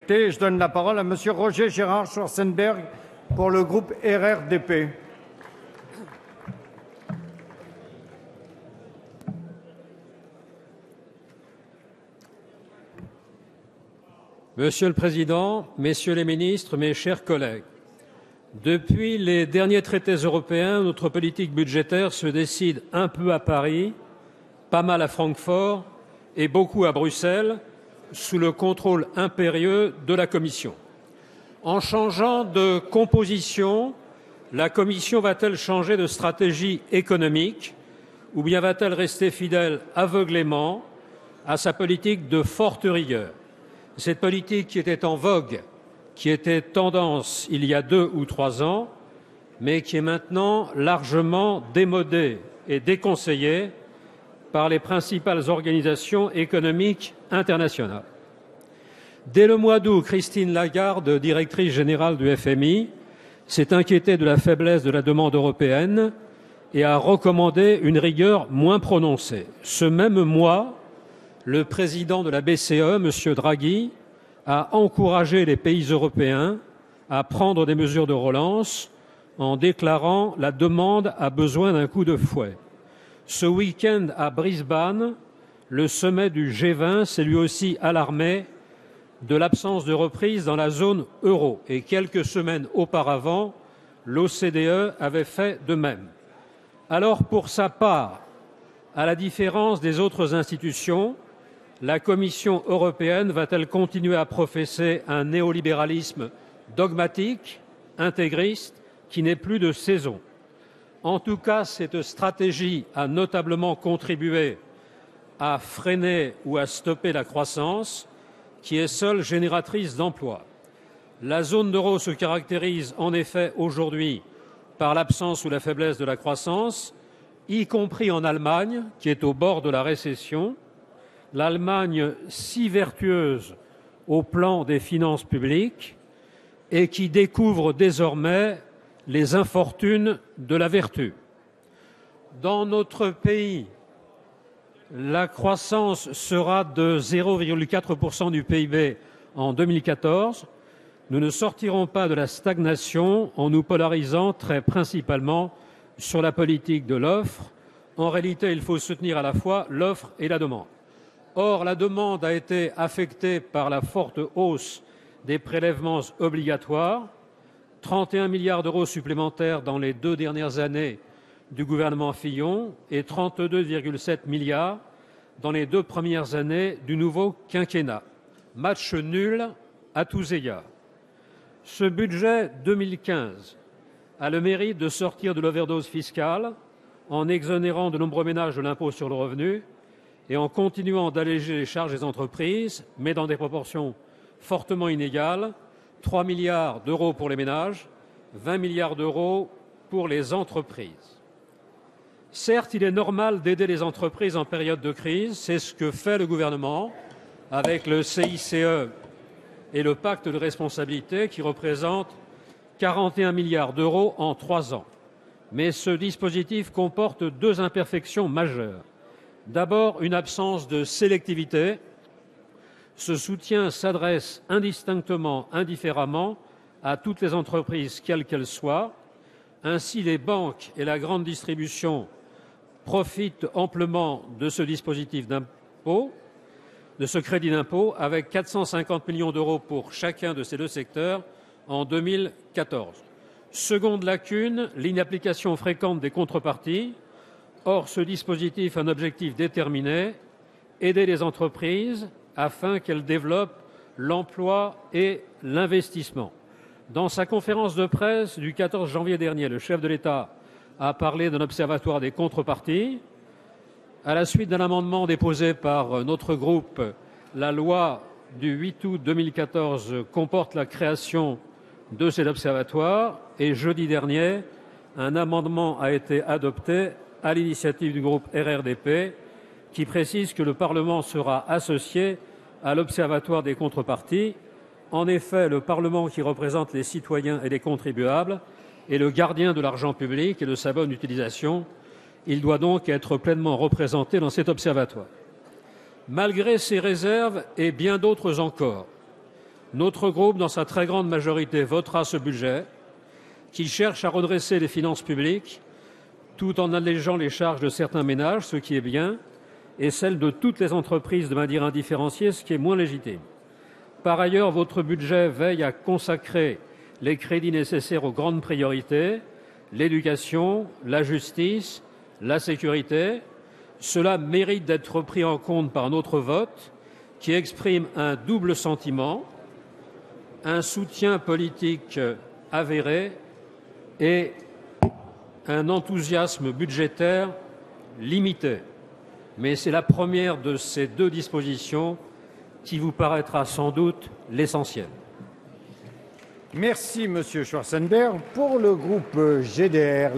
Je donne la parole à Monsieur Roger Gérard Schwarzenberg pour le groupe RRDP. Monsieur le Président, Messieurs les ministres, mes chers collègues, depuis les derniers traités européens, notre politique budgétaire se décide un peu à Paris, pas mal à Francfort et beaucoup à Bruxelles, sous le contrôle impérieux de la Commission. En changeant de composition, la Commission va-t-elle changer de stratégie économique ou bien va-t-elle rester fidèle aveuglément à sa politique de forte rigueur? Cette politique qui était en vogue, qui était tendance il y a 2 ou 3 ans, mais qui est maintenant largement démodée et déconseillée par les principales organisations économiques internationales. Dès le mois d'août, Christine Lagarde, directrice générale du FMI, s'est inquiétée de la faiblesse de la demande européenne et a recommandé une rigueur moins prononcée. Ce même mois, le président de la BCE, M. Draghi, a encouragé les pays européens à prendre des mesures de relance en déclarant « la demande a besoin d'un coup de fouet ». Ce week-end à Brisbane, le sommet du G20 s'est lui aussi alarmé de l'absence de reprise dans la zone euro. Et quelques semaines auparavant, l'OCDE avait fait de même. Alors, pour sa part, à la différence des autres institutions, la Commission européenne va-t-elle continuer à professer un néolibéralisme dogmatique, intégriste, qui n'est plus de saison? En tout cas, cette stratégie a notablement contribué à freiner ou à stopper la croissance, qui est seule génératrice d'emplois. La zone euro se caractérise en effet aujourd'hui par l'absence ou la faiblesse de la croissance, y compris en Allemagne, qui est au bord de la récession. L'Allemagne si vertueuse au plan des finances publiques et qui découvre désormais les infortunes de la vertu. Dans notre pays, la croissance sera de 0,4% du PIB en 2014. Nous ne sortirons pas de la stagnation en nous polarisant très principalement sur la politique de l'offre. En réalité, il faut soutenir à la fois l'offre et la demande. Or, la demande a été affectée par la forte hausse des prélèvements obligatoires, 31 milliards d'euros supplémentaires dans les 2 dernières années du gouvernement Fillon et 32,7 milliards dans les 2 premières années du nouveau quinquennat. Match nul à tous égards. Ce budget 2015 a le mérite de sortir de l'overdose fiscale en exonérant de nombreux ménages de l'impôt sur le revenu et en continuant d'alléger les charges des entreprises, mais dans des proportions fortement inégales, 3 milliards d'euros pour les ménages, 20 milliards d'euros pour les entreprises. Certes, il est normal d'aider les entreprises en période de crise, c'est ce que fait le gouvernement avec le CICE et le pacte de responsabilité qui représente 41 milliards d'euros en 3 ans. Mais ce dispositif comporte 2 imperfections majeures. D'abord, une absence de sélectivité. Ce soutien s'adresse indistinctement, indifféremment à toutes les entreprises, quelles qu'elles soient. Ainsi, les banques et la grande distribution profitent amplement de ce dispositif d'impôt, de ce crédit d'impôt, avec 450 millions d'euros pour chacun de ces 2 secteurs en 2014. Seconde lacune, l'inapplication fréquente des contreparties. Or, ce dispositif a un objectif déterminé, aider les entreprises afin qu'elles développent l'emploi et l'investissement. Dans sa conférence de presse du 14 janvier dernier, le chef de l'État a parlé d'un observatoire des contreparties. À la suite d'un amendement déposé par notre groupe, la loi du 8 août 2014 comporte la création de cet observatoire et jeudi dernier, un amendement a été adopté à l'initiative du groupe RRDP qui précise que le Parlement sera associé à l'Observatoire des contreparties. En effet, le Parlement, qui représente les citoyens et les contribuables, est le gardien de l'argent public et de sa bonne utilisation. Il doit donc être pleinement représenté dans cet observatoire. Malgré ces réserves et bien d'autres encore, Notre groupe, dans sa très grande majorité, votera ce budget qui cherche à redresser les finances publiques tout en allégeant les charges de certains ménages, ce qui est bien, et celles de toutes les entreprises de manière indifférenciée, ce qui est moins légitime. Par ailleurs, votre budget veille à consacrer les crédits nécessaires aux grandes priorités, l'éducation, la justice, la sécurité. Cela mérite d'être pris en compte par notre vote, qui exprime un double sentiment, un soutien politique avéré et un enthousiasme budgétaire limité. Mais c'est la première de ces deux dispositions qui vous paraîtra sans doute l'essentiel. Merci, Monsieur Schwarzenberg. Pour le groupe GDR,